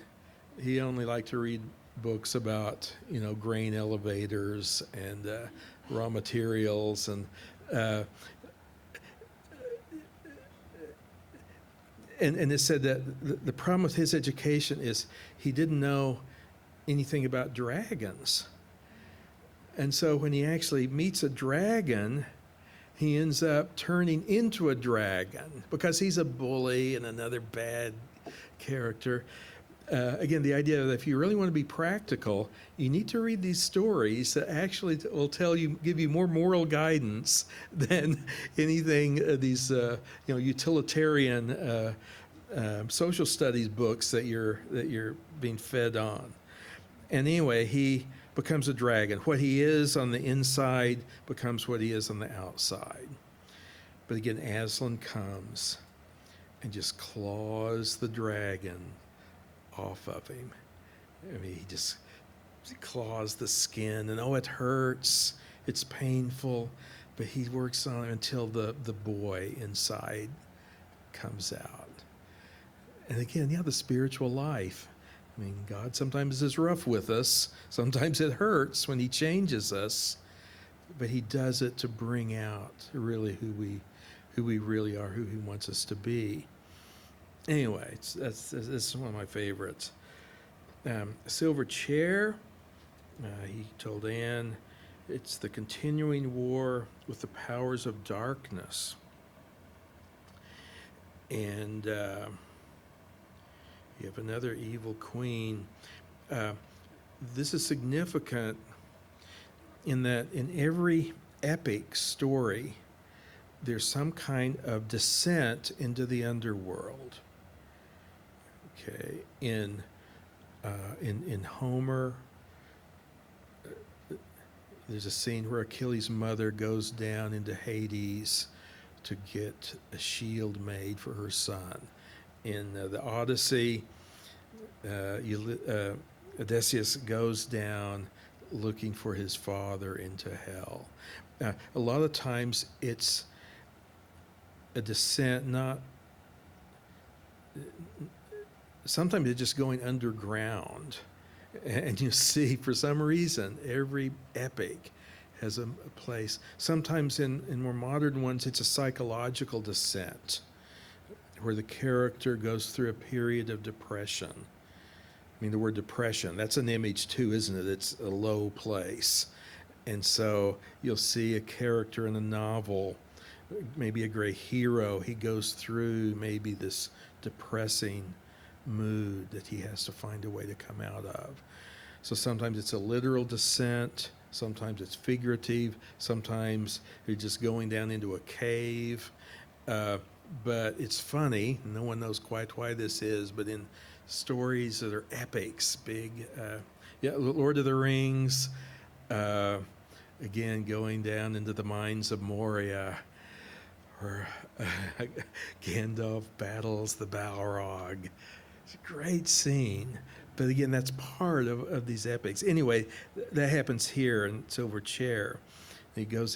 he only liked to read books about, grain elevators and raw materials. And it said that the problem with his education is he didn't know anything about dragons. And so when he actually meets a dragon, he ends up turning into a dragon because he's a bully and another bad character. Again, the idea that if you really want to be practical, you need to read these stories that actually will give you more moral guidance than anything these utilitarian social studies books that you're being fed on. And anyway, he becomes a dragon. What he is on the inside becomes what he is on the outside. But again, Aslan comes and just claws the dragon off of him I mean, he just claws the skin, and it hurts, it's painful, but he works on it until the boy inside comes out. And again, the spiritual life. I mean, God sometimes is rough with us. Sometimes it hurts when he changes us, but he does it to bring out really who we really are, who he wants us to be. Anyway, that's one of my favorites. Silverchair, he told Anne, it's the continuing war with the powers of darkness. And you have another evil queen. This is significant in that in every epic story, there's some kind of descent into the underworld. Okay, in Homer, there's a scene where Achilles' mother goes down into Hades to get a shield made for her son. In the Odyssey, Odysseus goes down looking for his father into hell. A lot of times it's a descent, sometimes it's just going underground. And you see, for some reason, every epic has a place. Sometimes in more modern ones, it's a psychological descent, where the character goes through a period of depression. I mean, the word depression, that's an image too, isn't it? It's a low place. And so you'll see a character in a novel, maybe a great hero, he goes through maybe this depressing mood that he has to find a way to come out of. So sometimes it's a literal descent, sometimes it's figurative, sometimes you're just going down into a cave. But it's funny, no one knows quite why this is, but in stories that are epics, big, Lord of the Rings, again, going down into the mines of Moria, or Gandalf battles the Balrog. It's a great scene, but again, that's part of these epics. Anyway, that happens here in Silverchair. He goes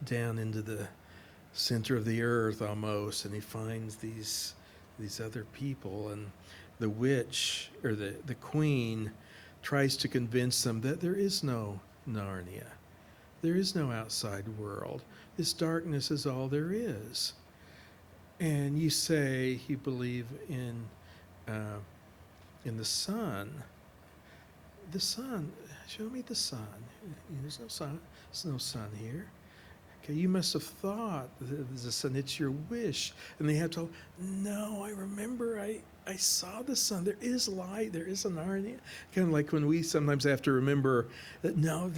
down into the center of the earth almost, and he finds these other people, and the witch or the queen tries to convince them that there is no Narnia, there is no outside world, this darkness is all there is. And you say you believe in the sun. The sun, show me the sun. There's no sun. There's no sun here. Okay, you must have thought there's a sun. It's your wish. And they have to, no, I remember I saw the sun. There is light. There is an Narnia. Kind of like when we sometimes have to remember that, no,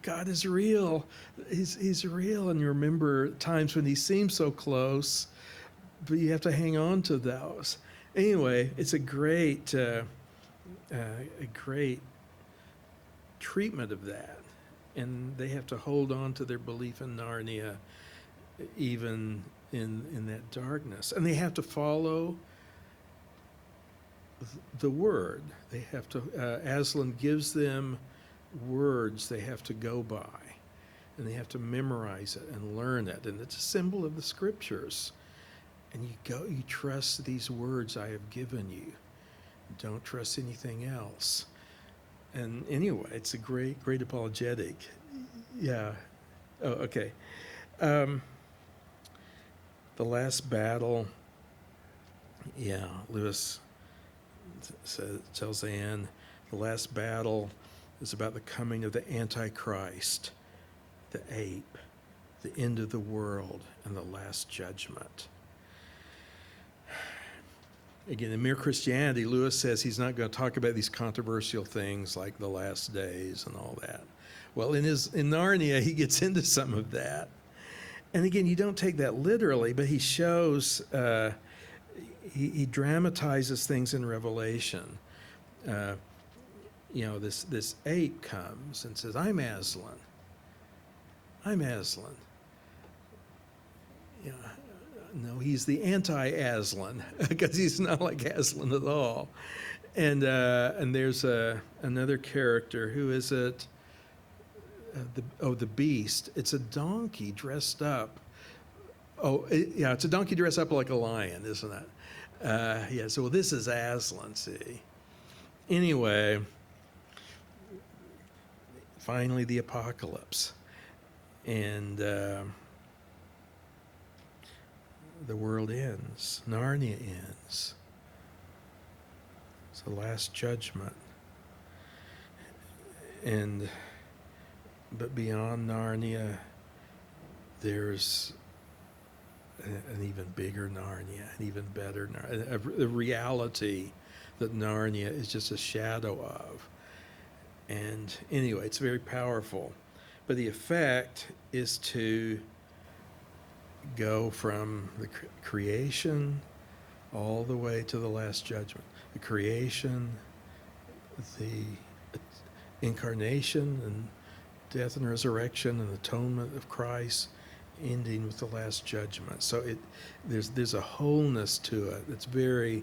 God is real. He's real. And you remember times when he seems so close, but you have to hang on to those. Anyway, it's a great treatment of that. And they have to hold on to their belief in Narnia, even in that darkness. And they have to follow the word. They have to, Aslan gives them words they have to go by. And they have to memorize it and learn it. And it's a symbol of the scriptures. And you trust these words I have given you. Don't trust anything else. And anyway, it's a great apologetic. Yeah. Oh, okay. The last battle. Yeah, Lewis tells Anne, the last battle is about the coming of the Antichrist, the ape, the end of the world, and the last judgment. Again, in Mere Christianity, Lewis says he's not going to talk about these controversial things like the last days and all that. Well, in Narnia, he gets into some of that. And again, you don't take that literally, but he shows, he dramatizes things in Revelation. This ape comes and says, I'm Aslan. No, he's the anti-Aslan, because he's not like Aslan at all. And there's another character. Who is it? The beast. It's a donkey dressed up. Yeah, it's a donkey dressed up like a lion, isn't it? Yeah, so this is Aslan, see. Anyway, finally the apocalypse. And the world ends. Narnia ends. It's the last judgment. But beyond Narnia, there's an even bigger Narnia, an even better Narnia, a reality that Narnia is just a shadow of. And anyway, it's very powerful. But the effect is to go from the creation all the way to the last judgment. The creation, the incarnation and death and resurrection and atonement of Christ, ending with the last judgment. So there's a wholeness to it that's very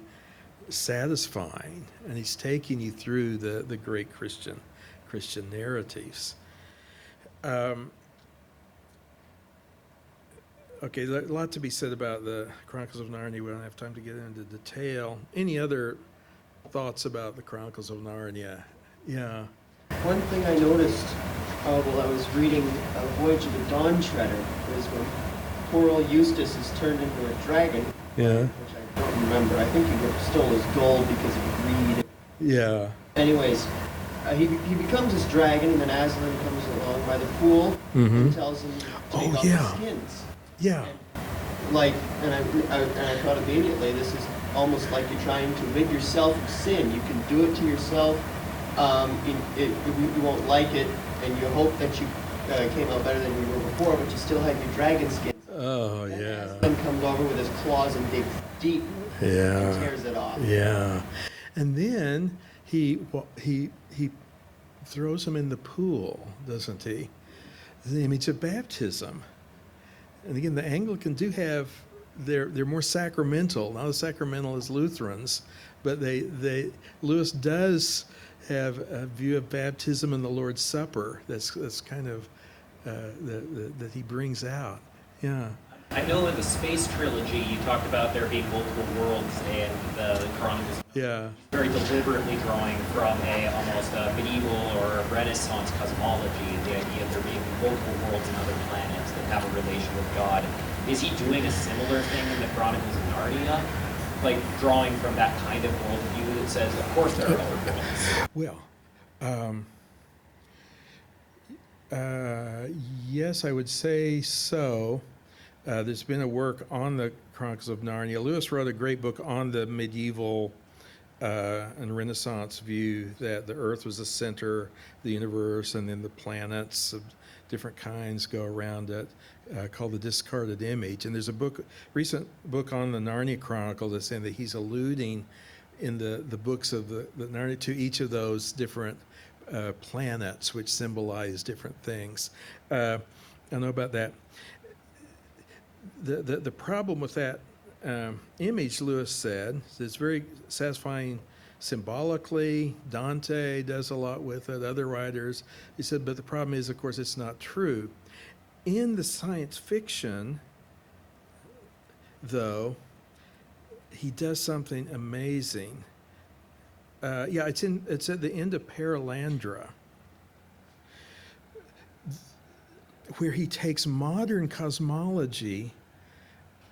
satisfying, and he's taking you through the great Christian narratives. Okay, a lot to be said about the Chronicles of Narnia. We don't have time to get into detail. Any other thoughts about the Chronicles of Narnia? Yeah. One thing I noticed while I was reading Voyage of the Dawn Treader is when poor old Eustace is turned into a dragon. Yeah. Which I don't remember. I think he stole his gold because of greed. Yeah. Anyways, he becomes this dragon, and then Aslan comes along by the pool and tells him to take off the skins. Yeah. And I thought immediately, this is almost like you're trying to rid yourself of sin. You can do it to yourself. You won't like it, and you hope that you came out better than you were before, but you still have your dragon skins. Oh, yeah. Aslan comes over with his claws and digs deep and tears it off. Yeah. And then he throws him in the pool, doesn't he? The image of baptism. And again, the Anglican do have, they're more sacramental, not as sacramental as Lutherans, but Lewis does have a view of baptism in the Lord's Supper that's kind of that he brings out. Yeah. I know in the Space Trilogy you talked about there being multiple worlds and the Chronicles. Yeah. Very deliberately drawing from almost a medieval or a Renaissance cosmology, the idea of there being multiple worlds and other planets that have a relation with God. Is he doing a similar thing in the Chronicles of Narnia? Like drawing from that kind of worldview that says, of course there are other worlds? Well, yes, I would say so. There's been a work on the Chronicles of Narnia. Lewis wrote a great book on the medieval and Renaissance view that the Earth was the center of the universe, and then the planets of different kinds go around it, called The Discarded Image. And there's a recent book on the Narnia Chronicle that's saying that he's alluding in the books of the Narnia to each of those different planets, which symbolize different things. I know about that. The problem with that image, Lewis said, it's very satisfying symbolically. Dante does a lot with it, other writers. He said, but the problem is, of course, it's not true. In the science fiction, though, he does something amazing. It's at the end of Paralandra, where he takes modern cosmology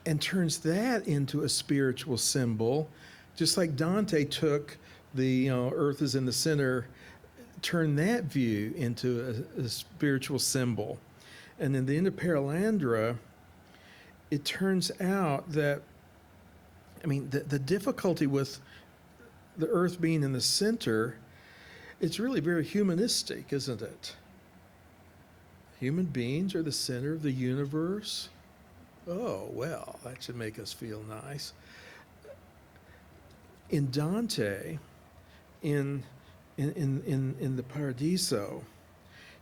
and turns that into a spiritual symbol, just like Dante took the Earth is in the center, turned that view into a spiritual symbol. And in the end of Paralandra, it turns out that, the difficulty with the Earth being in the center, it's really very humanistic, isn't it? Human beings are the center of the universe. Oh, well, that should make us feel nice. In Dante, in the Paradiso,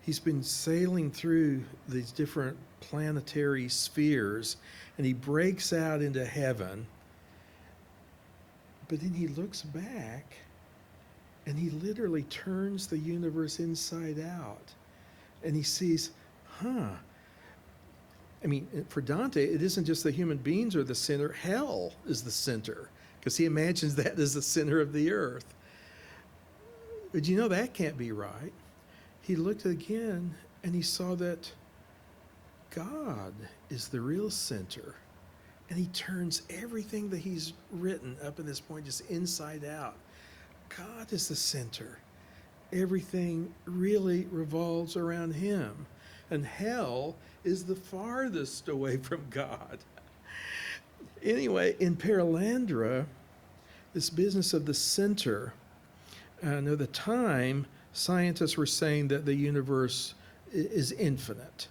he's been sailing through these different planetary spheres, and he breaks out into heaven. But then he looks back, And he literally turns the universe inside out. And he sees, I mean, for Dante, it isn't just the human beings are the center, hell is the center, because he imagines that as the center of the earth. But you know that can't be right. He looked again and he saw that God is the real center. And he turns everything that he's written up at this point just inside out. God is the center. Everything really revolves around him. And hell is the farthest away from God. Anyway, in Paralandra, this business of the center, at the time, scientists were saying that the universe is infinite.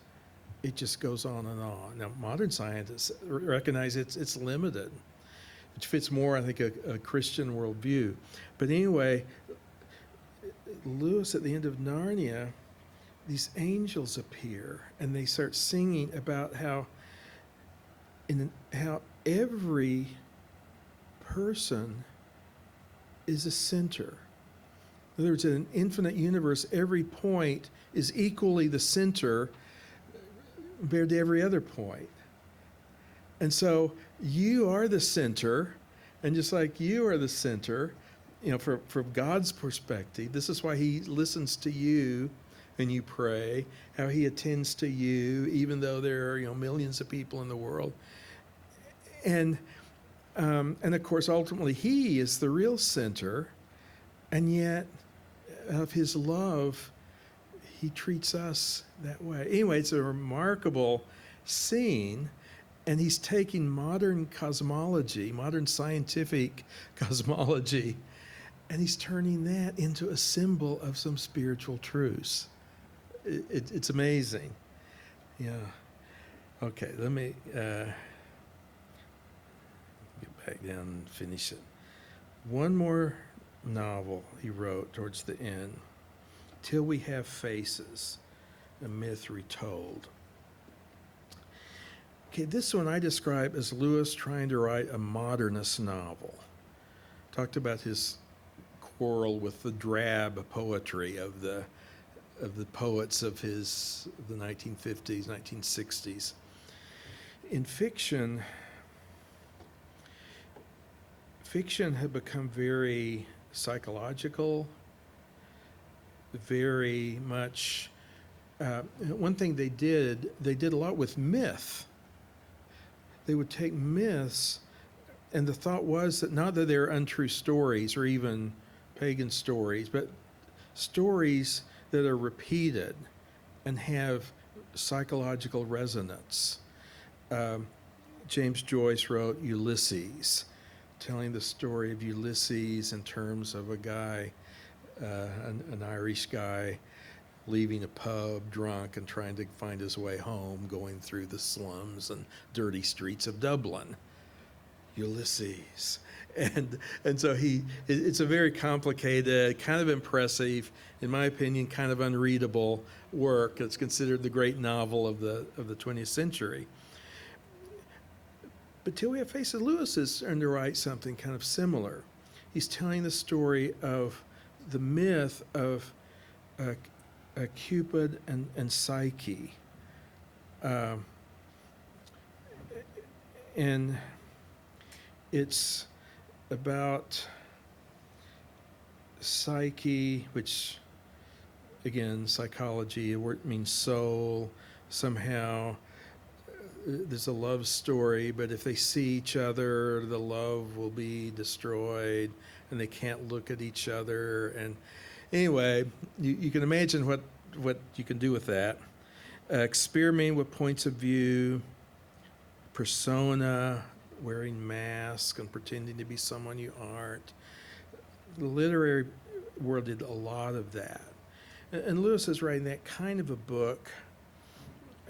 It just goes on and on. Now, modern scientists recognize it's limited, which fits more, I think, a Christian worldview. But anyway, Lewis, at the end of Narnia, these angels appear, and they start singing about how every person is a center. In other words, in an infinite universe, every point is equally the center compared to every other point. And so you are the center, and just like you are the center, from God's perspective, this is why he listens to you and you pray, how he attends to you, even though there are millions of people in the world. And of course, ultimately, he is the real center, and yet of his love, he treats us that way. Anyway, it's a remarkable scene, and he's taking modern cosmology, modern scientific cosmology, and he's turning that into a symbol of some spiritual truths. It's amazing. Yeah. Okay, let me get back down and finish it. One more novel he wrote towards the end, Till We Have Faces, a Myth Retold. Okay, this one I describe as Lewis trying to write a modernist novel. Talked about his quarrel with the drab poetry of the poets of the 1950s, 1960s. In fiction had become very psychological, very much. One thing they did a lot with myth. They would take myths, and the thought was that not that they're untrue stories or even pagan stories, but stories that are repeated and have psychological resonance. James Joyce wrote Ulysses, telling the story of Ulysses in terms of a guy, an Irish guy, leaving a pub drunk and trying to find his way home, going through the slums and dirty streets of Dublin. Ulysses. And so it's a very complicated, kind of impressive, in my opinion, kind of unreadable work. It's considered the great novel of the 20th century. But Till We Have Faces, Lewis is trying to write something kind of similar. He's telling the story of the myth of Cupid and Psyche. And it's about Psyche, which, again, psychology, a word means soul. Somehow there's a love story, but if they see each other, the love will be destroyed, and they can't look at each other. And anyway, you can imagine what you can do with that. Experimenting with points of view, persona, wearing masks and pretending to be someone you aren't. The literary world did a lot of that. And Lewis is writing that kind of a book.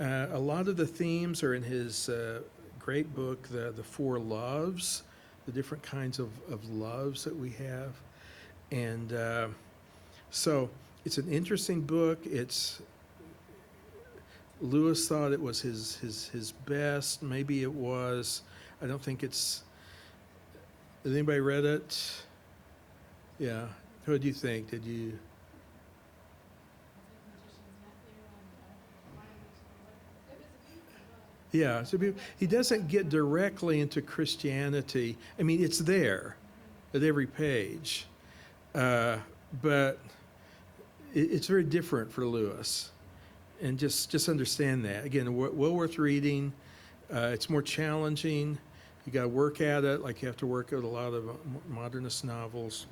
A lot of the themes are in his great book, The Four Loves, the different kinds of loves that we have. And so it's an interesting book. Lewis thought it was his best. Maybe it was. I don't think it's. Has anybody read it? Yeah. What do you think? Did you? Yeah, so he doesn't get directly into Christianity. I mean, it's there at every page, but it's very different for Lewis. And just understand that. Again, well worth reading. It's more challenging. You got to work at it, like you have to work at a lot of modernist novels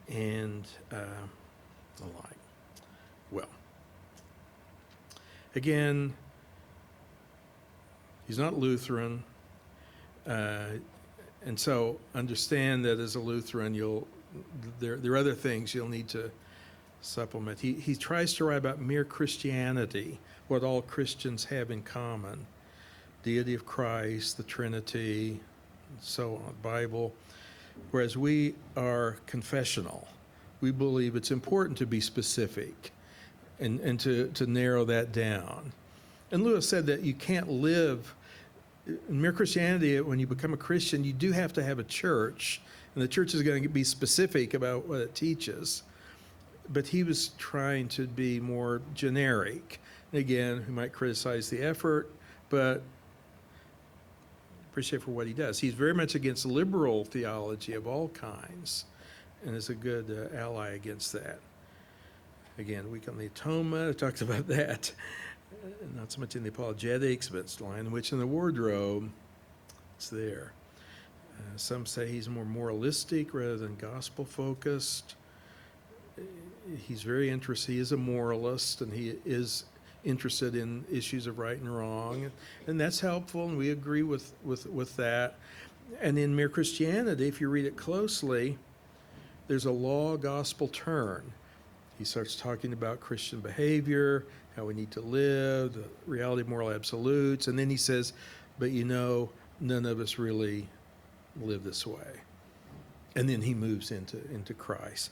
and the like. Well, again, he's not Lutheran, and so understand that as a Lutheran, there are other things you'll need to supplement. He tries to write about mere Christianity, what all Christians have in common: deity of Christ, the Trinity, and so on, Bible. Whereas we are confessional. We believe it's important to be specific and to narrow that down. And Lewis said that you can't live in mere Christianity. When you become a Christian, you do have to have a church, and the church is going to be specific about what it teaches. But he was trying to be more generic. And again, we might criticize the effort, but appreciate for what he does. He's very much against liberal theology of all kinds, and is a good ally against that. Again, week on the atonement, I talked about that. Not so much in the apologetics, but it's the Lion, the Witch, and the Wardrobe. It's there. Some say he's more moralistic rather than gospel-focused. He's very interested. He is a moralist, and he is interested in issues of right and wrong, and that's helpful, and we agree with that. And in Mere Christianity, if you read it closely, there's a law-gospel turn. He starts talking about Christian behavior, how we need to live, the reality of moral absolutes, and then he says, but none of us really live this way. And then he moves into Christ.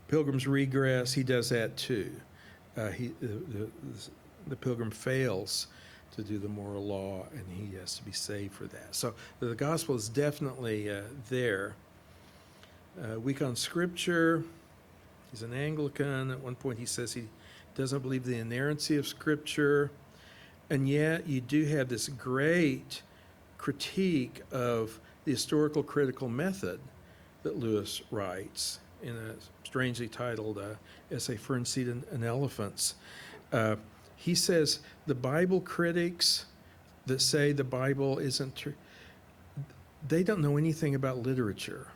Pilgrim's Regress, he does that too. The pilgrim fails to do the moral law, and he has to be saved for that. So the gospel is definitely there. Week on Scripture, he's an Anglican. At one point he says he doesn't believe the inerrancy of Scripture, and yet you do have this great critique of the historical critical method that Lewis writes in a strangely titled essay, Fern Seed and Elephants. He says the Bible critics that say the Bible isn't true, they don't know anything about literature.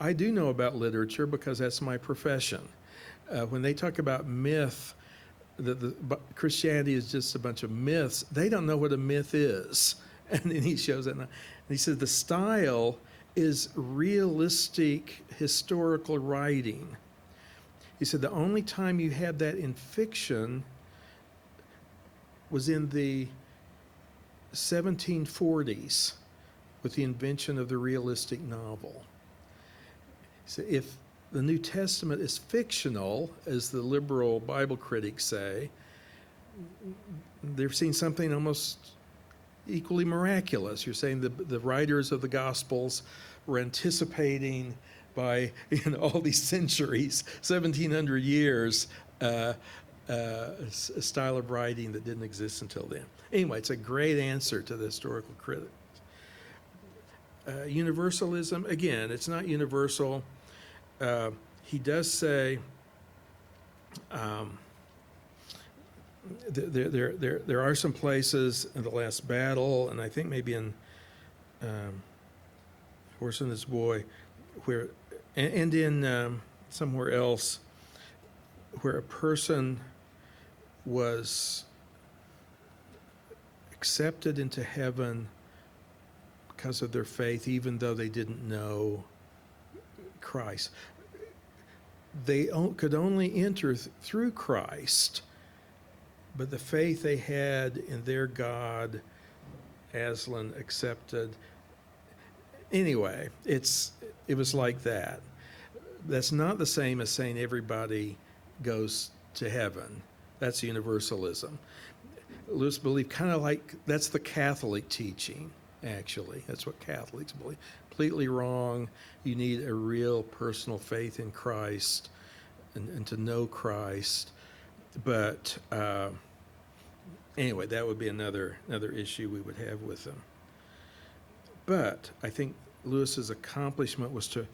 I do know about literature because that's my profession. When they talk about myth, that Christianity is just a bunch of myths, they don't know what a myth is. And then he shows it. And he says the style is realistic historical writing. He said the only time you had that in fiction was in the 1740s with the invention of the realistic novel. So if the New Testament is fictional, as the liberal Bible critics say, they've seen something almost equally miraculous. You're saying the writers of the Gospels were anticipating by all these centuries, 1,700 years, a style of writing that didn't exist until then. Anyway, it's a great answer to the historical critics. Universalism, again, it's not universal. He does say there are some places in the Last Battle, and I think maybe in Horse and His Boy, where, and in somewhere else, where a person was accepted into heaven because of their faith, even though they didn't know Christ. They could only enter through Christ, but the faith they had in their God, Aslan accepted. Anyway, it was like that. That's not the same as saying everybody goes to heaven. That's universalism. Lewis believed kind of like that's the Catholic teaching. actually. That's what Catholics believe. Completely wrong. You need a real personal faith in Christ and to know Christ. But anyway, that would be another issue we would have with them. But I think Lewis's accomplishment was to,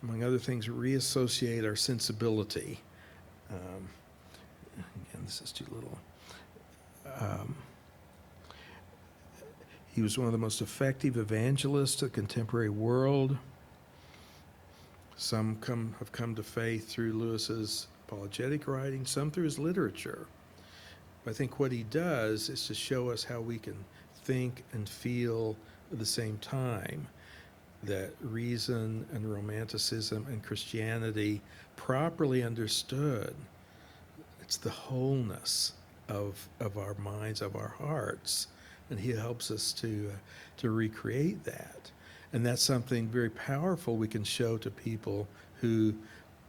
among other things, reassociate our sensibility. Again, this is too little. He was one of the most effective evangelists of the contemporary world. Some have come to faith through Lewis's apologetic writing, some through his literature. I think what he does is to show us how we can think and feel at the same time, that reason and Romanticism and Christianity, properly understood, it's the wholeness of our minds, of our hearts, and he helps us to recreate that. And that's something very powerful we can show to people who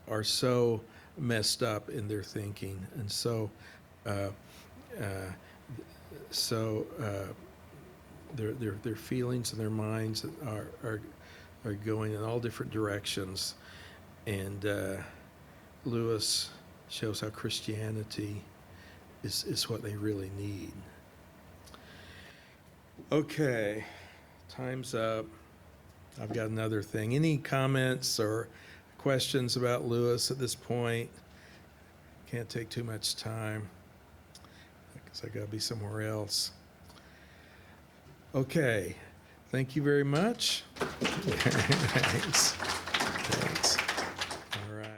are so messed up in their thinking, and so their feelings and their minds are going in all different directions. And Lewis shows how Christianity is what they really need. Okay, time's up. I've got another thing. Any comments or questions about Lewis at this point? Can't take too much time because I got to be somewhere else. Okay, thank you very much. Thanks.